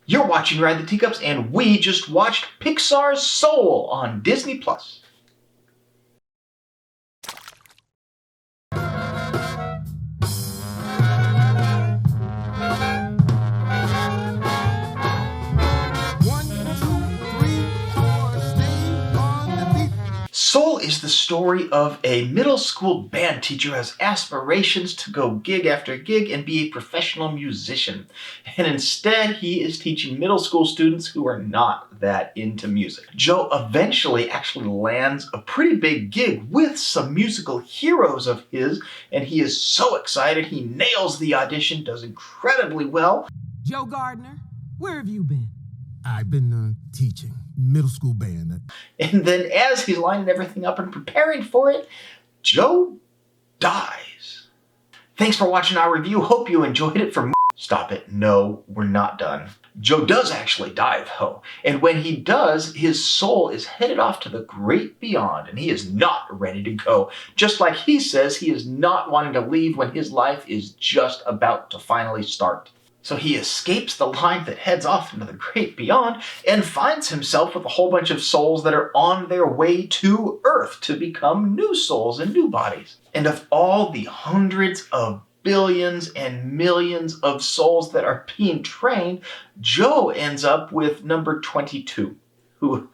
You're watching Ride the Teacups, and we just watched Pixar's Soul on Disney+. Soul is the story of a middle school band teacher who has aspirations to go gig after gig and be a professional musician. And instead, he is teaching middle school students who are not that into music. Joe eventually actually lands a pretty big gig with some musical heroes of his, and he is so excited. He nails the audition, does incredibly well. Joe Gardner, where have you been? I've been teaching middle school band. And then as he's lining everything up and preparing for it, Joe dies. Thanks for watching our review. Hope you enjoyed it. Stop it. No, we're not done. Joe does actually die, though. And when he does, his soul is headed off to the great beyond, and he is not ready to go. Just like he says, he is not wanting to leave when his life is just about to finally start. So he escapes the line that heads off into the great beyond and finds himself with a whole bunch of souls that are on their way to Earth to become new souls and new bodies. And of all the hundreds of billions and millions of souls that are being trained, Joe ends up with number 22, who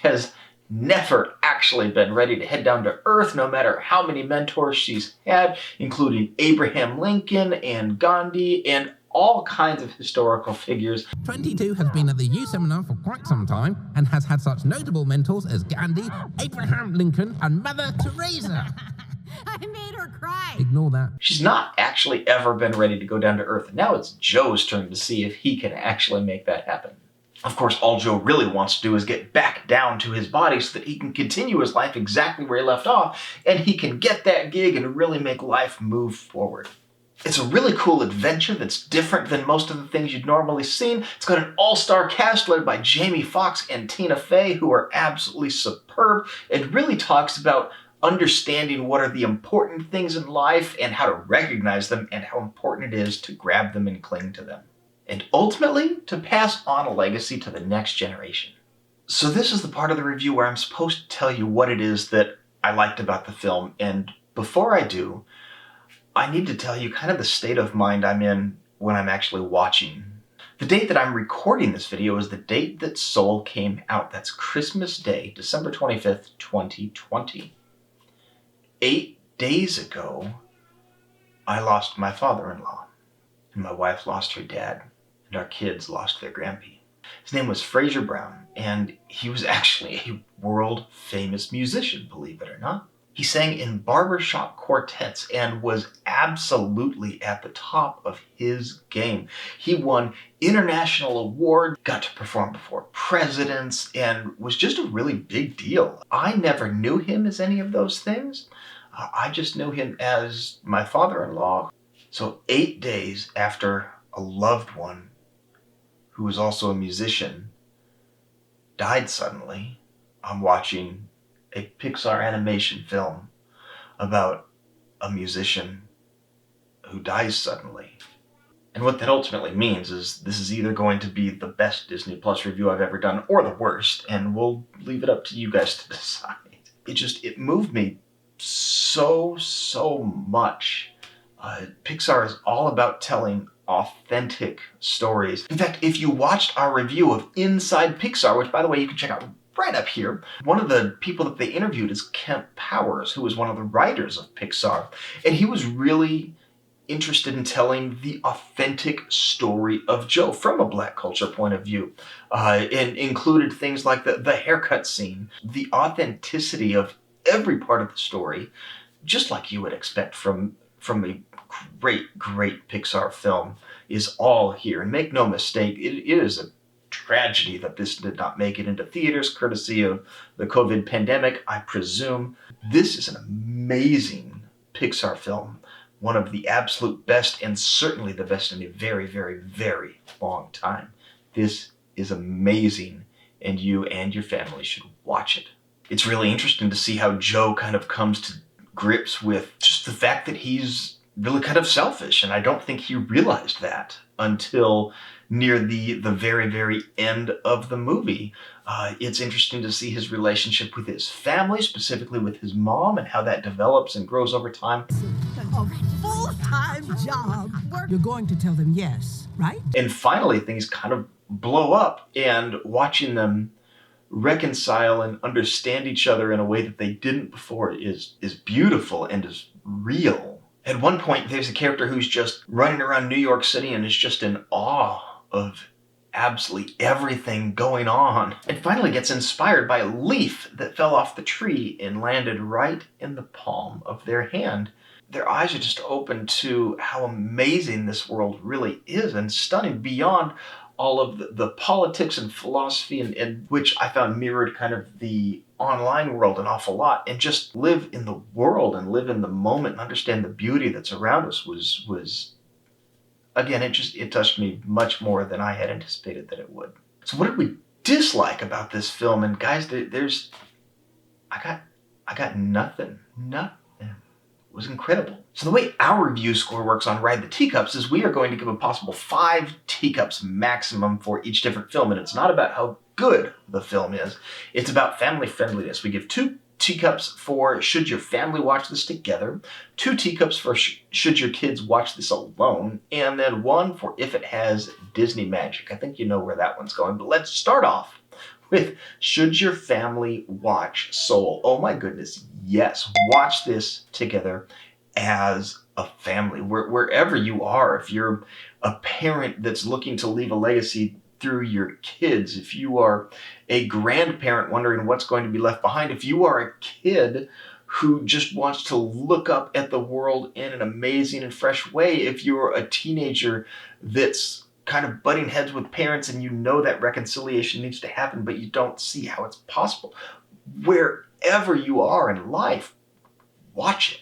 has never actually been ready to head down to Earth, no matter how many mentors she's had, including Abraham Lincoln and Gandhi and all kinds of historical figures. 22 has been at the U Seminar for quite some time and has had such notable mentors as Gandhi, Abraham Lincoln, and Mother Teresa. I made her cry. Ignore that. She's not actually ever been ready to go down to Earth. Now it's Joe's turn to see if he can actually make that happen. Of course, all Joe really wants to do is get back down to his body so that he can continue his life exactly where he left off, and he can get that gig and really make life move forward. It's a really cool adventure that's different than most of the things you'd normally seen. It's got an all-star cast led by Jamie Foxx and Tina Fey, who are absolutely superb. It really talks about understanding what are the important things in life and how to recognize them and how important it is to grab them and cling to them. And ultimately, to pass on a legacy to the next generation. So this is the part of the review where I'm supposed to tell you what it is that I liked about the film. And before I do, I need to tell you kind of the state of mind I'm in when I'm actually watching. The date that I'm recording this video is the date that Soul came out. That's Christmas Day, December 25th, 2020. 8 days ago, I lost my father-in-law, and my wife lost her dad, and our kids lost their grandpa. His name was Fraser Brown, and he was actually a world-famous musician, believe it or not. He sang in barbershop quartets and was absolutely at the top of his game. He won international awards, got to perform before presidents, and was just a really big deal. I never knew him as any of those things. I just knew him as my father-in-law. So 8 days after a loved one, who was also a musician, died suddenly, I'm watching a Pixar animation film about a musician who dies suddenly. And what that ultimately means is this is either going to be the best Disney Plus review I've ever done or the worst, and we'll leave it up to you guys to decide. It moved me so much. Pixar is all about telling authentic stories. In fact, if you watched our review of Inside Pixar, which by the way you can check out right up here, one of the people that they interviewed is Kemp Powers, who was one of the writers of Pixar. And he was really interested in telling the authentic story of Joe from a Black culture point of view. And included things like the haircut scene, the authenticity of every part of the story, just like you would expect from a great Pixar film, is all here. And make no mistake, it is a tragedy that this did not make it into theaters, courtesy of the COVID pandemic, I presume. This is an amazing Pixar film, one of the absolute best, and certainly the best in a very long time. This is amazing, and you and your family should watch it. It's really interesting to see how Joe kind of comes to grips with just the fact that he's really kind of selfish, and I don't think he realized that until near the very, very end of the movie. It's interesting to see his relationship with his family, specifically with his mom, and how that develops and grows over time. A full-time job. You're going to tell them yes, right? And finally, things kind of blow up, and watching them reconcile and understand each other in a way that they didn't before is beautiful and is real. At one point, there's a character who's just running around New York City and is just in awe of absolutely everything going on, and finally gets inspired by a leaf that fell off the tree and landed right in the palm of their hand. Their eyes are just open to how amazing this world really is, and stunning beyond all of the politics and philosophy, and which I found mirrored kind of the online world an awful lot. And just live in the world and live in the moment and understand the beauty that's around us was again, it touched me much more than I had anticipated that it would. So what did we dislike about this film? And guys, I got nothing. It was incredible. So the way our review score works on Ride the Teacups is we are going to give a possible 5 teacups maximum for each different film. And it's not about how good the film is. It's about family friendliness. We give 2 teacups for should your family watch this together, 2 teacups for should your kids watch this alone, and then 1 for if it has Disney magic. I think you know where that one's going, but let's start off with should your family watch Soul? Oh my goodness, yes. Watch this together as a family, wherever you are. If you're a parent that's looking to leave a legacy through your kids, if you are a grandparent wondering what's going to be left behind, if you are a kid who just wants to look up at the world in an amazing and fresh way, if you're a teenager that's kind of butting heads with parents and you know that reconciliation needs to happen, but you don't see how it's possible, wherever you are in life, watch it.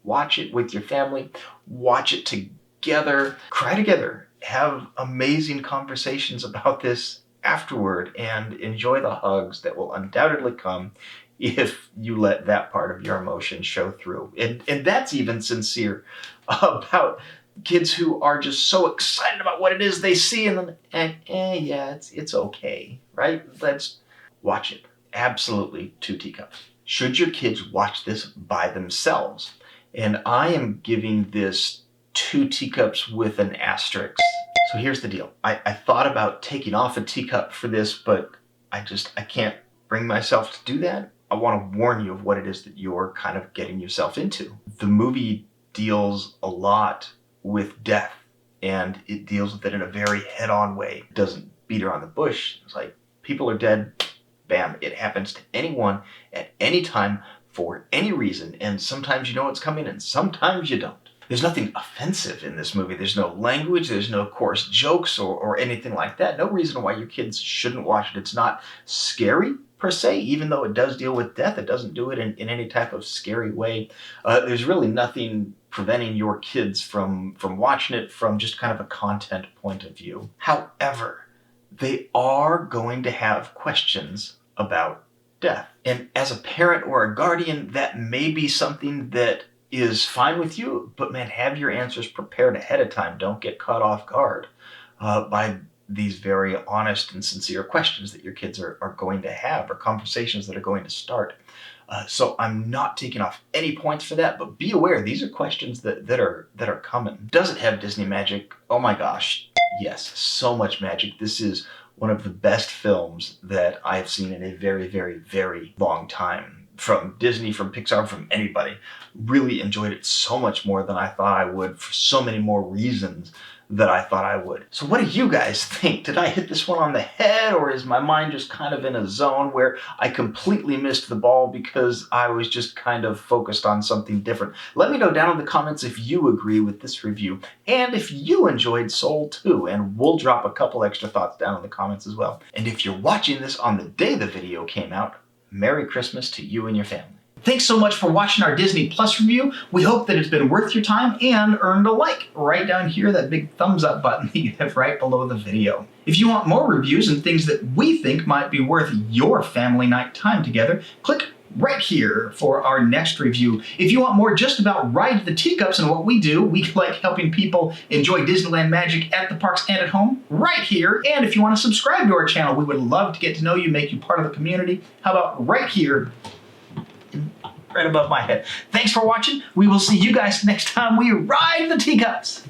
Watch it with your family. Watch it together. Cry together. Have amazing conversations about this afterward, and enjoy the hugs that will undoubtedly come if you let that part of your emotion show through. And that's even sincere about kids who are just so excited about what it is they see, and then, yeah, it's okay, right? Let's watch it. Absolutely 2 teacups. Should your kids watch this by themselves? And I am giving this 2 teacups with an asterisk. So here's the deal. I thought about taking off a teacup for this, but I can't bring myself to do that. I want to warn you of what it is that you're kind of getting yourself into. The movie deals a lot with death, and it deals with it in a very head-on way. It doesn't beat around the bush. It's like, people are dead, bam. It happens to anyone at any time for any reason, and sometimes you know it's coming and sometimes you don't. There's nothing offensive in this movie. There's no language, there's no coarse jokes or anything like that. No reason why your kids shouldn't watch it. It's not scary per se, even though it does deal with death. It doesn't do it in any type of scary way. There's really nothing preventing your kids from watching it from just kind of a content point of view. However, they are going to have questions about death. And as a parent or a guardian, that may be something that is fine with you, but man, have your answers prepared ahead of time. Don't get caught off guard by these very honest and sincere questions that your kids are going to have, or conversations that are going to start. So I'm not taking off any points for that, but be aware, these are questions that are coming. Does it have Disney magic? Oh my gosh, yes, so much magic. This is one of the best films that I have seen in a very, very, very long time. From Disney, from Pixar, from anybody. Really enjoyed it so much more than I thought I would, for so many more reasons that I thought I would. So what do you guys think? Did I hit this one on the head, or is my mind just kind of in a zone where I completely missed the ball because I was just kind of focused on something different? Let me know down in the comments if you agree with this review, and if you enjoyed Soul too, and we'll drop a couple extra thoughts down in the comments as well. And if you're watching this on the day the video came out, Merry Christmas to you and your family. Thanks so much for watching our Disney Plus review. We hope that it's been worth your time and earned a like right down here, that big thumbs up button that you have right below the video. If you want more reviews and things that we think might be worth your family night time together, click right here for our next review. If you want more just about Ride the Teacups and what we do, we like helping people enjoy Disneyland magic at the parks and at home, right here. And if you want to subscribe to our channel, we would love to get to know you, make you part of the community. How about right here, right above my head? Thanks for watching. We will see you guys next time we ride the Teacups.